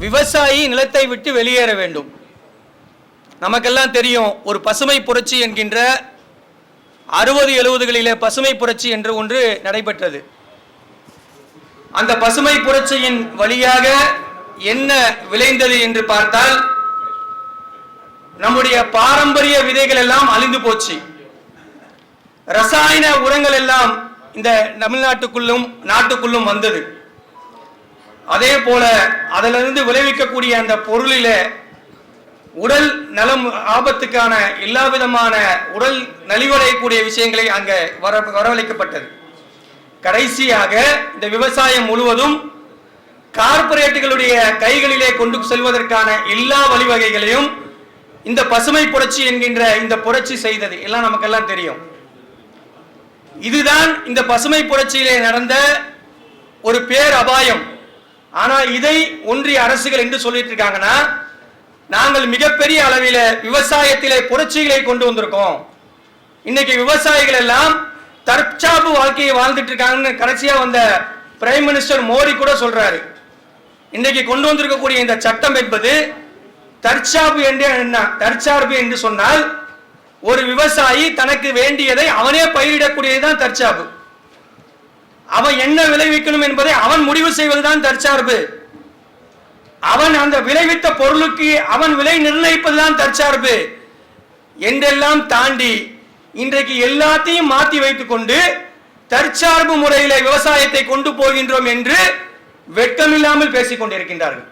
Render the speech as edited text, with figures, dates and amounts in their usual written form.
விவசாயி நிலத்தை விட்டு வெளியேற வேண்டும். நமக்கெல்லாம் தெரியும், ஒரு பசுமை புரட்சி என்கின்ற 60-70களிலே பசுமை புரட்சி என்று ஒன்று நடைபெற்றது. அந்த பசுமை புரட்சியின் வழியாக என்ன விளைந்தது என்று பார்த்தால், நம்முடைய பாரம்பரிய விதைகள் எல்லாம் அழிந்து போச்சு. ரசாயன உரங்கள் எல்லாம் இந்த தமிழ்நாட்டுக்குள்ளும் நாட்டுக்குள்ளும் வந்தது. அதே போல அதிலிருந்து விளைவிக்கக்கூடிய அந்த பொருளில உடல் நலம் ஆபத்துக்கான எல்லா விதமான உடல் நலிவடையக்கூடிய விஷயங்களை அங்கே வரவழைக்கப்பட்டது. கடைசியாக இந்த விவசாயம் முழுவதும் கார்ப்பரேட்டுகளுடைய கைகளிலே கொண்டு செல்வதற்கான எல்லா வழிவகைகளையும் இந்த பசுமை புரட்சி என்கின்ற இந்த புரட்சி செய்தது. எல்லாம் நமக்கெல்லாம் தெரியும். இதுதான் இந்த பசுமை புரட்சியிலே நடந்த ஒரு பேர் அபாயம். ஆனால் இதை ஒன்றிய அரசுகள் என்று சொல்லிட்டு இருக்காங்கன்னா, நாங்கள் மிகப்பெரிய அளவில் விவசாயத்திலே புரட்சிகளை கொண்டு வந்திருக்கோம். இன்னைக்கு விவசாயிகள் எல்லாம் தற்சார்பு வாழ்க்கையை வாழ்ந்துட்டு இருக்காங்கன்னு கடைசியா வந்த பிரைம் மினிஸ்டர் மோடி கூட சொல்றாரு. இன்னைக்கு கொண்டு வந்திருக்கக்கூடிய இந்த சட்டம் என்பது தற்சார்பு என்று என்ன? தற்சார்பு என்று சொன்னால் ஒரு விவசாயி தனக்கு வேண்டியதை அவனே பயிரிடக்கூடியதுதான் தற்சார்பு. அவன் என்ன விளைவிக்கணும் என்பதை அவன் முடிவு செய்வதுதான் தற்சார்பு. அவன் அந்த விளைவித்த பொருளுக்கு அவன் விலை நிர்ணயிப்பதுதான் தற்சார்பு என்றெல்லாம் தாண்டி இன்றைக்கு எல்லாத்தையும் மாற்றி வைத்துக் கொண்டு தற்சார்பு முறையிலே விவசாயத்தை கொண்டு போகின்றோம் என்று வெட்கமில்லாமல் பேசிக் கொண்டிருக்கின்றார்கள்.